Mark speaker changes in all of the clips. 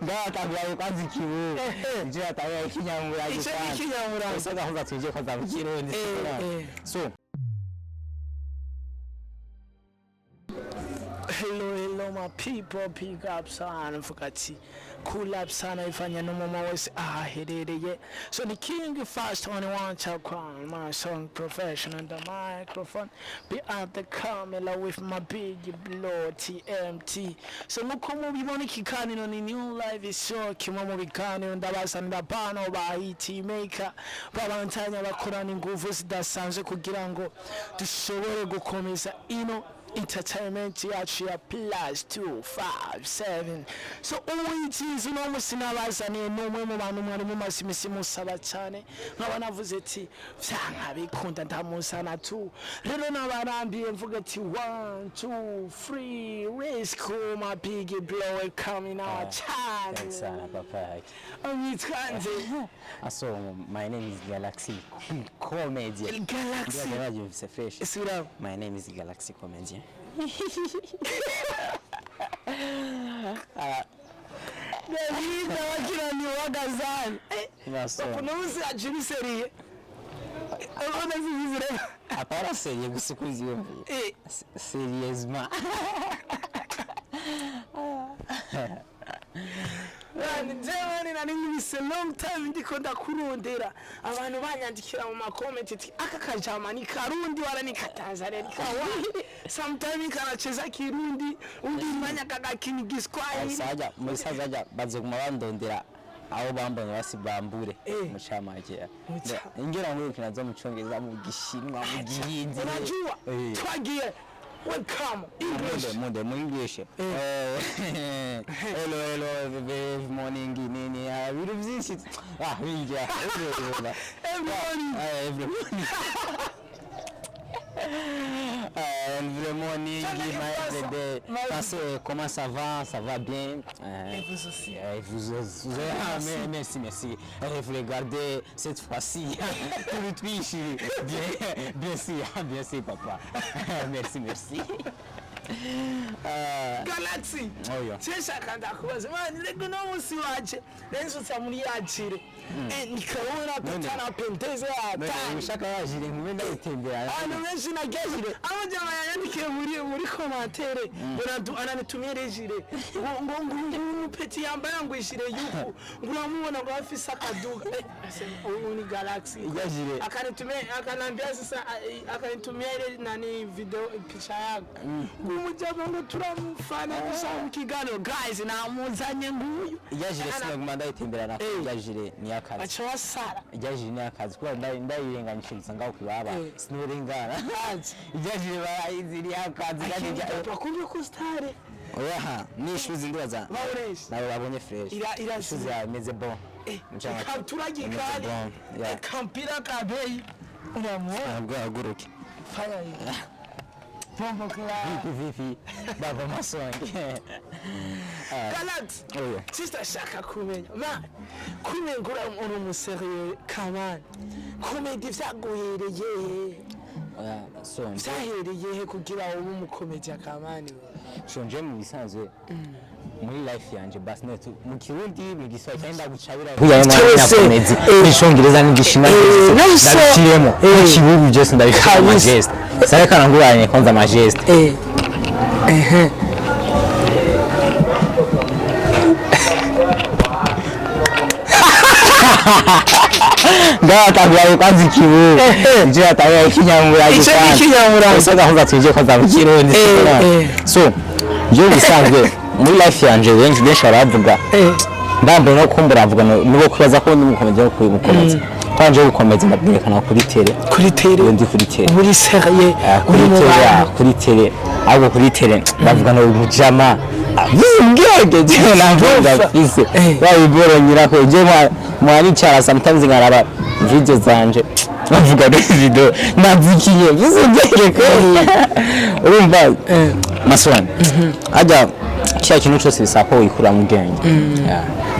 Speaker 1: Ngatangaye kwanza ikibu. Nje ataye ikinyamura gitanga. Ikinyamura. Usaga hoza tuje kwa Bigirimana. So
Speaker 2: Hello my people, pick up sana mfukati cool up sana ifanya no mama wese aherereye. So the king fast on one chap crown my song professional the microphone be at the camera with my big blow TMT. So muko mubibona ikiganiro ni new live show kimwe mu biganiro ndabasana bano ba hit maker babantanya bakorana ingufu zidasanzwe kugira ngo dushobore gukomeza ino entertainment yacu ya +257. So uwizizi no musinabazaniye numwe mu bantu mwari mu masimisi musaba cyane nkaba navuze ati vyanka bikunda ndamusana tu rero nabarambiye mvuga ati 1 2 3 risk my big blow coming out channel.
Speaker 1: Thanks sana papa.
Speaker 2: Amitkanze.
Speaker 1: So my name is Galaxy Comédien.
Speaker 2: Galaxy.
Speaker 1: My name is Galaxy Comédien.
Speaker 2: David wakira ni wagazani. Kuna uzi ajiriseriye. Ona zizire.
Speaker 1: Apara serie gusukuzi yombi. Sérieusement.
Speaker 2: Njyewe nari ngibise long time ndiko ndakurondera abantu banyandikira mu ma comment ati aka kajama ni karundi wala ni katanzania ni kawa sometimes karacheza kirundi undi manya kagakini giswahili
Speaker 1: saja musazaja baze kumabandondera aho bambonye basibambure mucamaje ingera ngo kinazo mucongereza mu gishinwa mu gihindi
Speaker 2: unajua twagiye welcome English
Speaker 1: Monday mu English hello good morning nini biru byinshi winja everybody le morning comment ça va bien
Speaker 2: et vous aussi
Speaker 1: merci vous regardez cette fois-ci tout Twitch bien sûr papa merci
Speaker 2: Galaxy cheshaka ndakubaza mani lego no musi waje lenzo samuri yacire nikabona kutana penteze ata
Speaker 1: ushaka yajire nkubenda itembera
Speaker 2: ano menshi nagejire abo jama yandikiye muri commentaire bonadu ananitumye rejire ngo peti yambaye ngwishire yuko nguramubona ngo afisa akaduga uyu ni Galaxy
Speaker 1: yajire
Speaker 2: akanambia sasa akanitumia ile nani video picha yako umujama ngo turamufana gusa kigano guys namuzanye nguyu
Speaker 1: yajire sinagumanda itembera na yajire ni akazi
Speaker 2: acha wasara
Speaker 1: yajire ni akazi kwa ndayirenganyishiriza ngaho kwibaba sinurengana yajire barayiziri akazi kandi
Speaker 2: bakumye ko stare
Speaker 1: oya nishuzi ndibaza nawe babonye fresh ishuzi yameze bon
Speaker 2: mchanga turagikani kampira kabei unamuona
Speaker 1: bwaguruke
Speaker 2: fanya hivi pombo kila
Speaker 1: vipi baba masonge
Speaker 2: Galaxy sister shaka kumenya ma kumengura umuntu sérieux kamani comedy vyaguhereye
Speaker 1: so
Speaker 2: vyahereye kugira ubu mukomedi akamani
Speaker 1: shonje mu bisanzwe muri life yanje basi netu mu kirundi mu giswahili cyenda gucabira
Speaker 2: twese
Speaker 1: n'ishongereza n'igishina ndabikiremo ikibubu byose ndabikira majeste sare kana nguranye kwanza majeste ngatangaye kwanza ikibubu nje ataye ikinyamura gitanga usaga hoza tuje kwanza mu kirundi so yo bisanzwe muri life yanje benshi baravuga ndambe no kumbura avuga no kubaza ko ndumukomeje ko kwimukomeza kwanje gukomeza ndabyerekana kuri tele ndi kuri tele
Speaker 2: muri sérieux
Speaker 1: kuri tele ahubwo kuri tele bavuga no mujama ngege je navuga ise bayiboro nyirako je mwari cyara sometimes ngaraba video zanje bavuga video nazikiye bizongere ko urumva maswan aja kya kintu cyose bisako wikura mu genge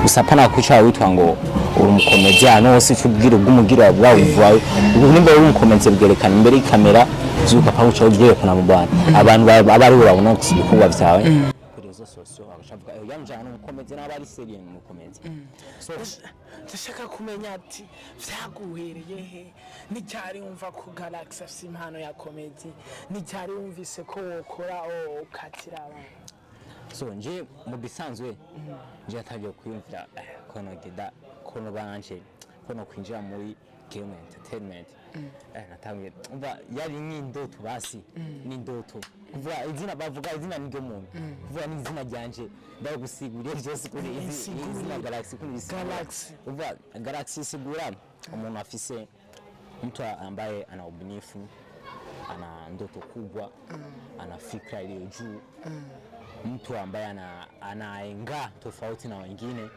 Speaker 1: usapana kucha witwa ngo uri umukomedian wose cyubwira ubwumugira bwawe nimba uri umukomedian bwerekana imbere y'kamera zuka pa ucha ubyerekana mu bantu abantu abari urabona kuba byawe réseaux sociaux bakavuga yamjana n'umukomedi n'abari serieux n'umukomedi so
Speaker 2: ndashaka kumenya ati vyaguhereye he n'icyari wumva ko Galaxy afite impano ya comedy n'icyari wumvise ko wokora ukatira abantu
Speaker 1: so nje mu bisanzwe nje atagiye kwiyumvira kono gida kono banje kono kwinjira muri game entertainment natangiye umva yari n'indoto basi n'indoto kuvuga izina bavuga izina n'iryo muntu kuvuga n'izina ryanje ndagusiguriye byose kuri izina Galaxy kuri
Speaker 2: Galaxy
Speaker 1: umva Galaxy sigura umuntu afise mtu ambaye ana ubunifu ana ndoto kubwa ana fikra iliyo juu mtu ambaye anaenga tofauti na wengine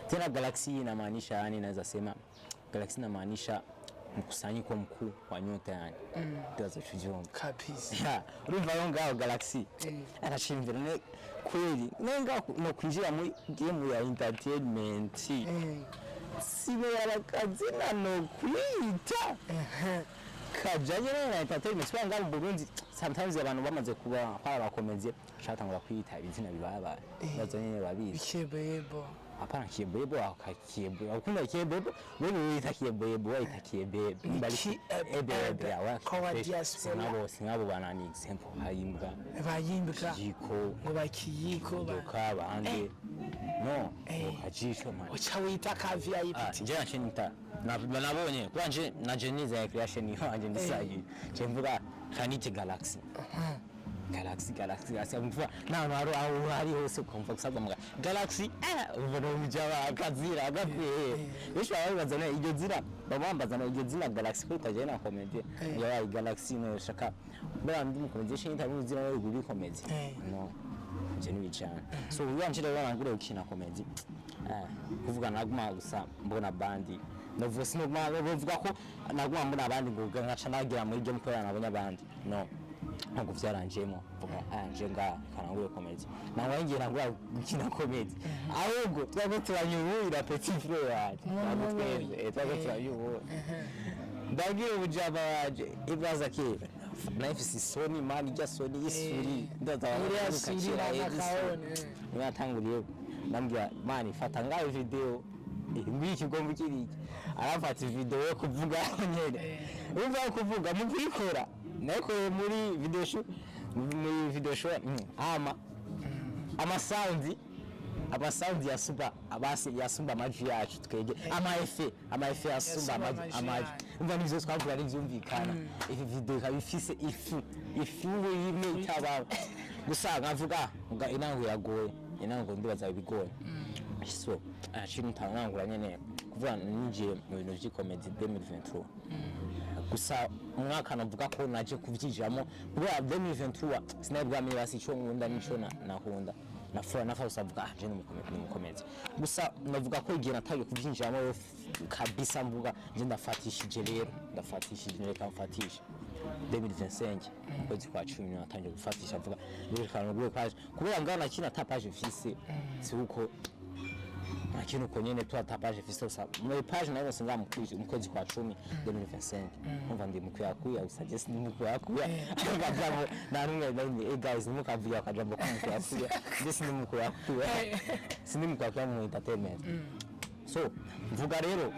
Speaker 1: tena Galaxy inamaanisha yani naweza sema Galaxy inamaanisha mkusanyiko mkuu wa nyota yani tuweza kujua
Speaker 2: kabisa
Speaker 1: urumva yonga Galaxy arashimvira ne kweli nenga no kwinjira muri game ya entertainment sibe yarakazina no kwita kajanye na entertainment twanga mu Burundi sometimes abantu bamaze kuba abakomeze shatangura kwita ibizina bibaba bazanye babizi
Speaker 2: kiyebo
Speaker 1: hapana kiyebo akakiyebo akunda kiyebo wewe wita kiyebo wita kiyebo bali ebe ya
Speaker 2: kwa diaspora
Speaker 1: sinabo bana ni example
Speaker 2: bayimbwa
Speaker 1: yiko
Speaker 2: ngo bakiyiko
Speaker 1: badoka bande no ukajisho man
Speaker 2: ucha wita ka VIP
Speaker 1: nje nashinita nabonye kwanje naje niza creation yanje ndisayi je mvuga kanite Galaxy Galaxy mvuga naro ari hose kumva kusabwa mga Galaxy ubona umujaba akazira agakwiye bisho abazana iryo zira babambazana iryo zina Galaxy ko taje na comedy ya Galaxy no shaka bandi mu comedy shinta bizira yo guri comedy no je ni bicana so uyanjira barangure ukina comedy kuvuga naguma gusa mbona bandi navuga sinoma bavuga ko naguma mbona abandi ngo ngaca nagira muri byo mukorana nabonye abandi no ntabwo byaranjemo vuga nje nga karangure comedy nawe ngira ngo gukina comedy ahubwo twaba turanyuhira petit frère yaje twaba turanyuhira ndagira ubujaba waje ibaza kera nafisi soni mani ja soni yisuri ndazabakira yatanguriye nambya mani fata ngayo video ngiki gomba kiriki arafata video yo kuvuga nyene umva kuvuga mu kwikora nako muri video show ama sound ya super abasi ya sumba amaji yacu twege ama efe ya sumba amaji umva nizo twavuga n'ivyumvikana ifi video kabifise ifu yimwe itaba gusa nkavuga inango yagoye inango ndibaza bigoye so ashini ntangangura nyene kuvuga ninjiye mu bintu by'icomedy 2023 gusa umwaka navuga ko naje kuvyijamo kubera 2023 sinabwamye basi cyo nkunda nico nakunda nafura nafarusa avuga je n'umukomedi gusa navuga ko igihe nataye kuvyinjiramo kabisa mvuga je ndafatishije rero kamfatisha 2025 kwezi kwa 10 natangiye gufatisha avuga rero kanugwe kwaje kubera ngana kina tapage fise si uko akino ko nyene twa page fistosa mu page nayo singa mu kwezi kwa 10 2025 umva ndi mukuyakuya usuggest ndi mukuyakuya akajambo narumwe bindi guys mukavuya akajambo kuyakuya ndese ndi mukuyakuya sindi mukuyakuya mu entertainment so mvuga rero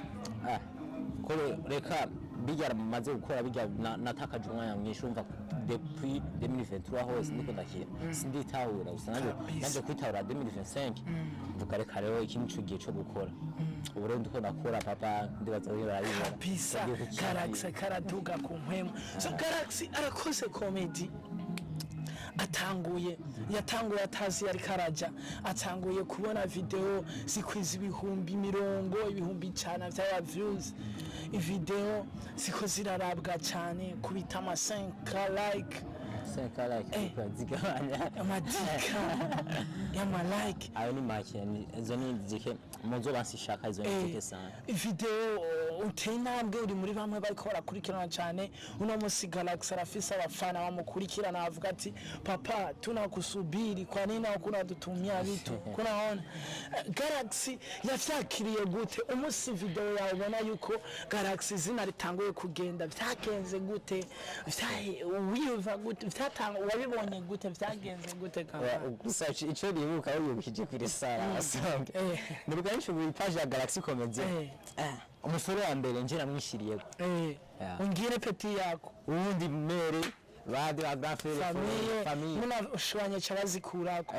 Speaker 1: ko reka bijya maze gukora bijya natakaje umwanya mwinshi umva depuis 2023 hose ndiko ndakira sinditahura usanaje naje kwitahura 2025 mvuga reka rero iki nico gihe cyo gukora ubu rero ndiko ndakora papa ndibaza rero arayibona
Speaker 2: pisa Galaxy karaduga ku mpemu so Galaxy arakoze comedy yatanguye atazi yari karaja atanguye kubona video zikwiza ibihumbi 10 cyane vya views video ziko zirarabwa cyane kubita ama 5k like
Speaker 1: kwazigabanya
Speaker 2: amadika yama like
Speaker 1: ayo ni make izo ni zike muzo basishaka izo nitike sana
Speaker 2: video utintambwe uri muri bamwe bariko barakurikirana cyane uno musi Galaxy arafise abafana bamukurikirana bavuga ati papa tunakusubiri kwa nini hakuna dutumia vitu kunaona Galaxy yavyakiriye gute umusi video yawe ubona yuko Galaxy zina ritanguye kugenda vyagenze gute wiyumva gute vyatanga wabibonye gute vyagenze gute
Speaker 1: gusa ico ribuka uyubikije kuri sara asonge nibuka inshubu page ya Galaxy comédien umuforo wa mbere nje namwishiriye ungire peti yako ubundi mere badi bagafere famille muna ushwanye chabazikurako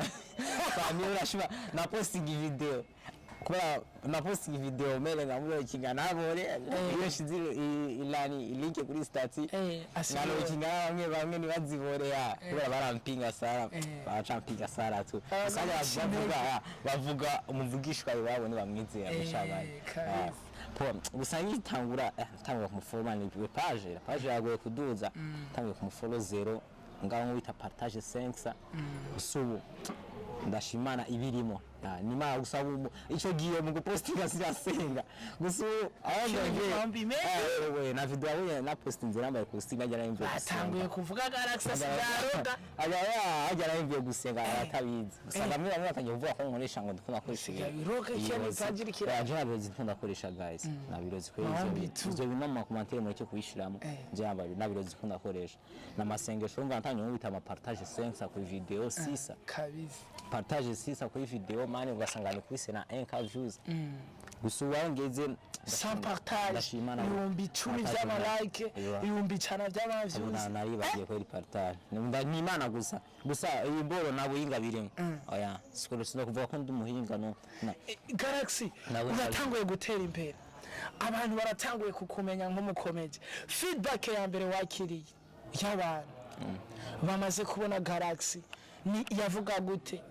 Speaker 1: famille urashima na posting video kwa na posting video mere ngamuro kingana abore iyo shiziro ilani ilinke kuri stati ngalo kingana bamwe nibazibore ya kubera barampinga sara bacampinga sara tu sala bavuga umuvugishwa babo ni bamwizera mushabaye gusanyi tangura kumufoma ni page yagoye kuduza tangiye kumufolo 0 ngaho wita partage 5 usubu ndashimana ibirimo nima gusaba ico giye mu gupostinga sirasenga gusu we na video yawe na posting nzira postinga jana imbe
Speaker 2: atanguye kuvuga Galaxy sigaroga
Speaker 1: ajya imbe gusenga atabizi usanga mwe bamwe batangiye kuvuga ko nkoresha ngo ndikunda koresha
Speaker 2: biroke cyane kagirikira
Speaker 1: ajya birozi ndikunda koresha guys na birozi kwezi ibyo bino mu commentaire muri cyo kuyishiramo je yambaye na birozi ndikunda koresha na masengesho umva ntangiye mu bita partage 5 ku video 6
Speaker 2: kabizi
Speaker 1: partage 6 ku video mani ugasanga ni kwise na 1 views gusuwa ngeze
Speaker 2: sans partage ibihumbi 10 by'ama like ibihumbi 5 by'ama views
Speaker 1: naribagiye ko partage ni imana gusa iyi boro nabo yingabiremo oya sikoro sino kuvuga ko ndi umuhinga no
Speaker 2: Galaxy uratanguye gutera imbere abantu baratanguye kukumenya nk'umukomeje feedback ya mbere wakiriye y'abantu bamaze kubona Galaxy ni yavuga gute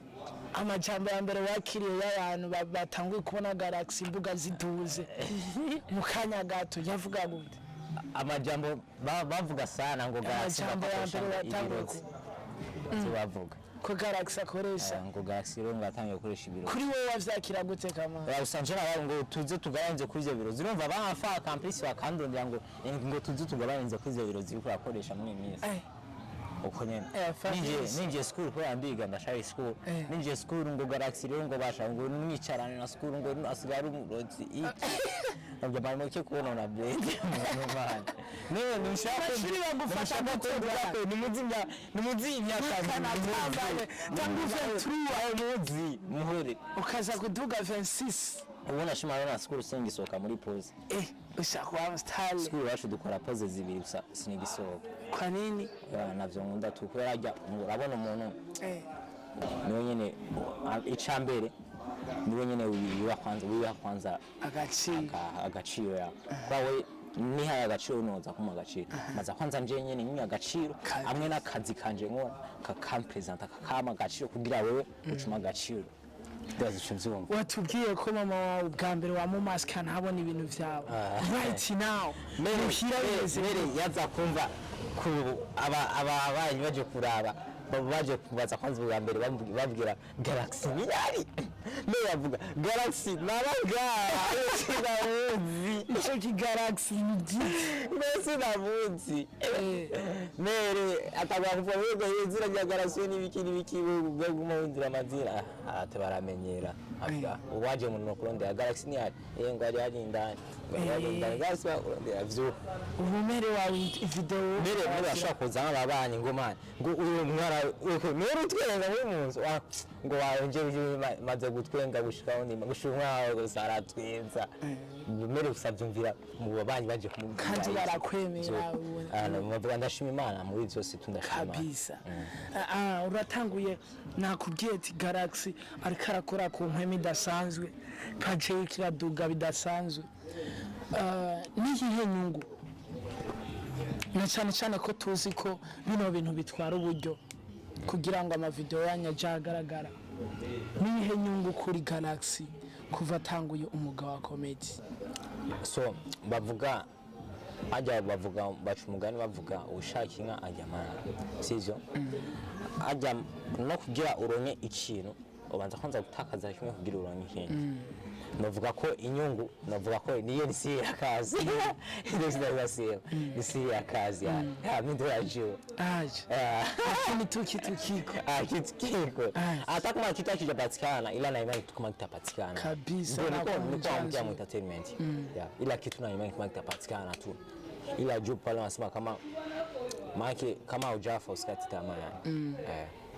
Speaker 2: amajambo ya mbere wakiriye y'abantu batanguye kubona Galaxy imbuga ziduze mu kanya gato yavuga gute
Speaker 1: amajambo bavuga sana ngo Galaxy
Speaker 2: amajambo ya mbere watanguye
Speaker 1: bavuga
Speaker 2: ko Galaxy akoresha
Speaker 1: ngo Galaxy rero ngatangiye gukoresha ibiro
Speaker 2: kuri wowe wavyakira gute kama
Speaker 1: usanje nawe ngo tuze tugabanze kuri ivyo biro zirumva bahafa campus bakandondera ngo tuze tugabanze kuri ivyo biro ziri kurakoresha muri minsi uko nyene ninje school ko yandiga ndashari school ninje school ngo Galaxy rero ngo basha ngo mwicarane na school ngo asigara umurozi iki nabyo barimo cyo kubona na blende no nishaka gufata gutega ni muzimya kandi tanguze true muzi muhore
Speaker 2: ukaza kuduga 26
Speaker 1: ubona shimara na school singisoka muri pause
Speaker 2: ushaka style
Speaker 1: school wacu dukora pause zibiri gusa sinigisoka
Speaker 2: kwa nini
Speaker 1: navyo nkunda tukora ajya urabona umuntu niwe nyene icambere niwe nyene wiwa kwanza agaciro ya kwawe ni haya agaciro noza kuma agaciro maza kwanza nje nyene nyine agaciro amwe nakazi kanje nkora kakampresenta kakama agaciro kugira wewe ucuma agaciro
Speaker 2: watubwiye ko mama wawe bwa mbere wa mu mask ntabona ibintu vyawe right now
Speaker 1: mere yaza kumva ku ababanyi baje kuraba baje kubaza kwanza bwa mbere babwira Galaxy niyari yavuga Galaxy nabaga sinabuzi
Speaker 2: iki Galaxy
Speaker 1: mbese nabuzi mere atagwa kuva wego yizira rya Galaxy n'ibiki baguma windira amazira ate baramenyera afya uwaje mu nokuronde ya Galaxy niyari ngo ari indani Galaxy urondera vyo
Speaker 2: ubumere wawe video
Speaker 1: mere bashaka kuzana ababanyi ngo mani ngo uyu mwara nero twenga muri munzu ngo waje maze gutwenga gushikaho ni gushumwa gusara twinza mere usavyumvira mu babanyi baje kumubwira
Speaker 2: kandi barakwemera
Speaker 1: muvuga ndashima Imana muri byose tundashima
Speaker 2: kabisa uratanguye nakubwiye ati Galaxy ariko arakora ku mpeme idasanzwe page kiraduga bidasanzwe niyihe nyungu na cyane ko tuzi ko bino bintu bitwara uburyo kugira ngo amavideo yanyaje agaragara niyihe nyungu kuri Galaxy kuva tanguye umuga wa comedy
Speaker 1: so bavuga baca umugani bavuga ushaka inka ajya amara sivyo ajya no kugira uronke ikintu ubanza kwanza gutakaza kimwe kugira uronke ikindi navuga ko inyungu navuga ko niyo ni si akazi ni si akazi ya mimi ndio
Speaker 2: lakini tukiko
Speaker 1: hata kama kitu hakijapatikana ila na imani kama kitapatikana
Speaker 2: kabisa
Speaker 1: niko mu entertainment ila kitu na imani kama kitapatikana tu ila juu pale wanasema kama hujafa usikate tamaa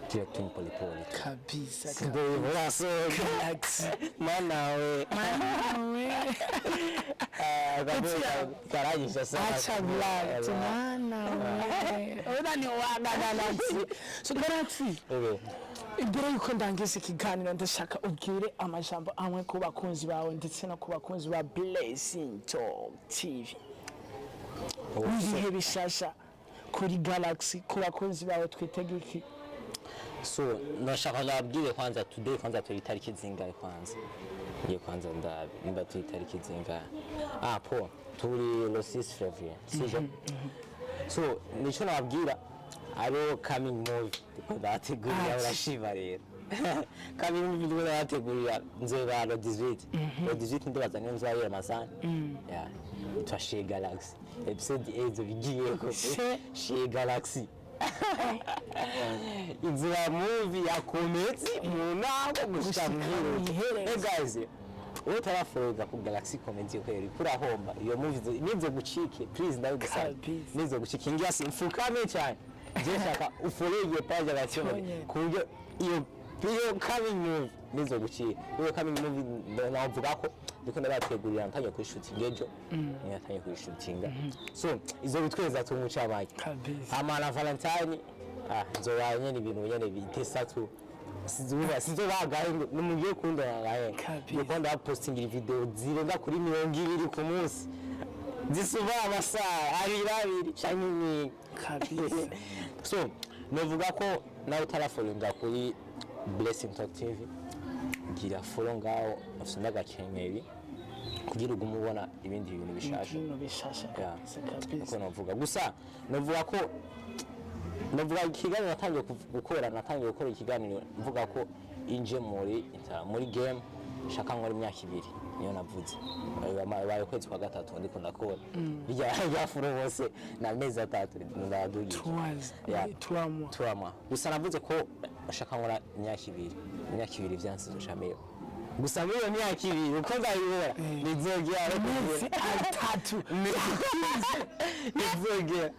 Speaker 1: kila kitu polepole
Speaker 2: kabisa
Speaker 1: ndio hivyo so maana wewe karaji sasa
Speaker 2: acha black maana wewe udani waga galaxy so galaxy imbere yuko ndangiza ikiganiro ndashaka ubwire amajambo amwe ku bakunzi bawe ndetse no ku bakunzi ba Blessing Talk TV ibihe bishasha kuri Galaxy ku bakunzi bawe twitege iki
Speaker 1: so nashaka nabwire kwanza today kwanza turi tariki zingahe kwanza ngiye kwanza ndabimba turi tariki zingahe po turi le 6 février sijo so nico nabwira aro coming movie bategurira urashiba rero coming movie bategurira nzeba le 18 le 18 ndibaza niyo nzayira masana itwa Galaxy episode 8 bigiye ko Galaxy it's a movie ya comedy munako gushika muhere guys utarafoza ku Galaxy comedy kweri kurahomba iyo movie nizo gucike please ndabigusaba nizo gucike ngiya simfukame cyane je shaka ufoleye page abacyone kubyo iyo coming movie nizo gucike iyo coming movie navuga ko ndiko ndabategurira ntanye ku shooting ejo ntanye ku shooting so izo bitweza tumuca baki amana Valentine nzobanye ibintu nyene bitesatu sizobagaye numugiye kundana ngaye ndiko ndapostingira video zirenga kuri 200 ku munsi zisuba amasaha abiri canke
Speaker 2: kabisa
Speaker 1: so novuga ko nawe utarafolinga kuri Blessing Talk TV gira follow ngaho afite agakenyeri kugira umubona ibindi bintu bishasha kabisa navuga gusa navuga ko ikiganiro natangiye gukora ikiganiro mvuga ko inje muri game shaka nkora imyaka 2 niyo navuze bayo kwezi kwa gatatu ndiko ndakora bijya furo bose na mezi 3 ndadugiye 3 mois gusa navuze ko shaka nkora imyaka 2 byanse dushameyo gusa muri imyaka 2 uko nzayibora nizogera
Speaker 2: amezi 3
Speaker 1: nizogera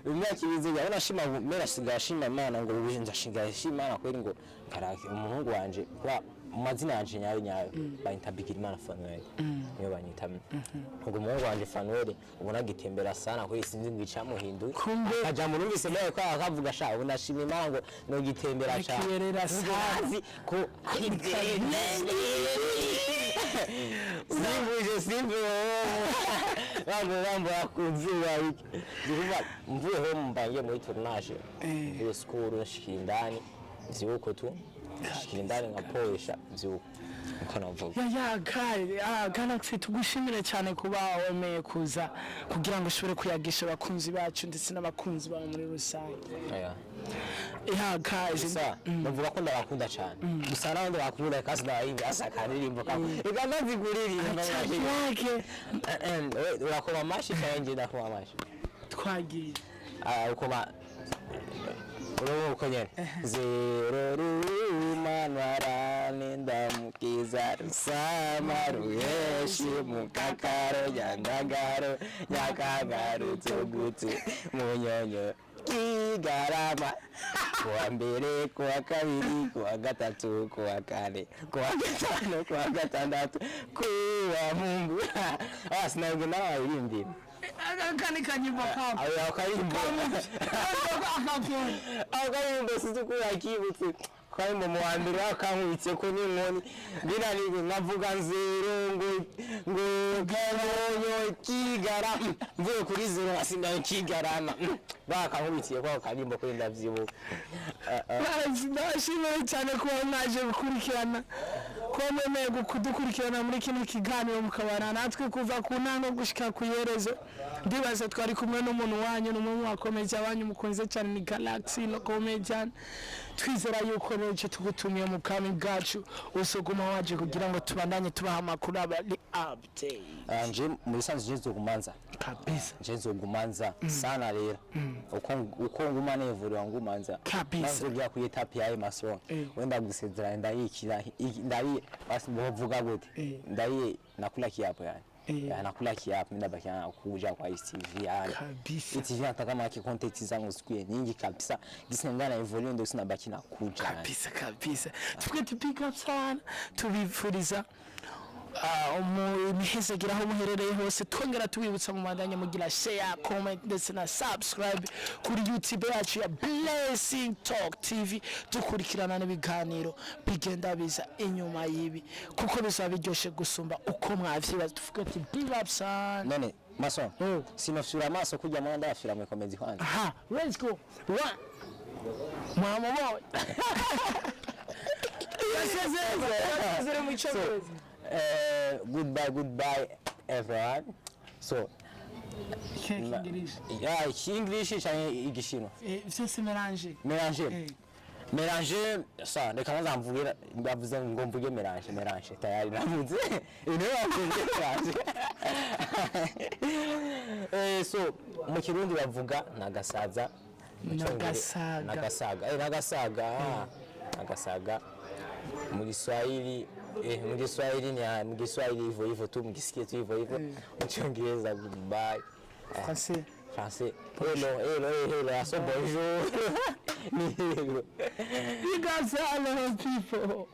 Speaker 1: imyaka 2 unashima mera sigashima Imana ngo ubinza shingashima Imana kweri ngo karake umuhungu wanje kwa mazina yanje nyayo bayita Bigirimana Fannuel niyo banyita ngo umuhungu wanje Fannuel ubona gitembera sana kuri sinzi ngica muhindu aja mu rumvise nayo kwa akavuga sha unashima Imana ngo no gitembera cha sazi ko simbu rambo akuzuba iki ndivuga mvuye ho mbangiye muri tournage iyo school shikindani ziuko tu shikindani ngapoesha ziuko ukanavuga
Speaker 2: Galaxy tugushimire cyane kuba wemeye kuza kugira ngo ushobore kuyagisha abakunzi bacu ndetse n'abakunzi bawe muri rusange guys
Speaker 1: ndavuga ko ndabakunda cyane gusa nawe ndabakunda kasi ndabindi asakanirimbo kako ikandazi kuririmba urakoma amashi cyane ndakoma amashi
Speaker 2: twagiye
Speaker 1: ukoma uko nyene zero rumanwara nindamukiza rusamaruyeshi mukakaro nyandagaro nyakagaro tsogutu munyonyo Kigarama kuwa mbere kuwa kabiri kuwa gatatu kuwa kane kuwa gatano kuwa gatandatu kuwa Mungu sinabwo n'abayindi
Speaker 2: akani kanyimbo kapo
Speaker 1: ayo akayimbo sizukura kibutse kwa mu muhambiro akankubitse ko n'inkoni birani navuga nzero ngo kanonyo Kigarama mvuye kuri zero asinda Kigarama bakankubitiye kwa karimbo ko ndavyibuka
Speaker 2: ndashimira cyane ko mwaje gukurikirana ko mwemeye kudukurikirana muri kino kiganiro mukabana natwe kuva ku ntango gushika ku yerezo ndibaza twari kumwe n'umuntu wanyu n'umwe wa comédien wanyu mukunze cyane ni Galaxy no comédien twizera yuko n'icyo tugutumiye mu kami bwacu usoguma waje kugira ngo tubandanye tubaha amakuru abari update.
Speaker 1: Nje muri sanzu nzogumanza
Speaker 2: Kabisa.
Speaker 1: Nje nzogumanza sana rero uko nguma nevurira ngumanza
Speaker 2: Kabisa.
Speaker 1: nazogira ku etape ya Emerson wenda gusezera ndayikira ndayi basi bovuga gute ndayi nakula kiapo yani nakula kiapo ndabakana kuja kwa TV yani
Speaker 2: Kabisa.
Speaker 1: TV nataka maki content zangu siku nyingi kabisa gisengana evolution ndio sinabaki nakuja
Speaker 2: kabisa kabisa tufike pick up sana tubifuriza imihezagiro aho muherereye hose twongera tubibutsa mu mandanya mugira share comment ndetse na subscribe kuri YouTube yacu ya Blessing Talk TV dukurikirana n'ibiganiro bigenda biza inyuma yibi kuko bizaba biryoshe gusumba uko mwavyibaza tuvuga ati big up son
Speaker 1: none maso sinofura amaso kujya mu ndafira mu comedy kwanza
Speaker 2: let's go one mama boy
Speaker 1: goodbye everyone. So English cyane igishino
Speaker 2: vyose
Speaker 1: mélanger ça reka nzamvugira ndavuze ngo mvuge mélanger tayari navuze so mu kirundi bavuga nagasaza nagasaga mu Kiswahili mu Kiswahili hivyo tu mkisikia tu hivyo mu Kiingereza goodbye français hello aso bonjour you guys are a lot of people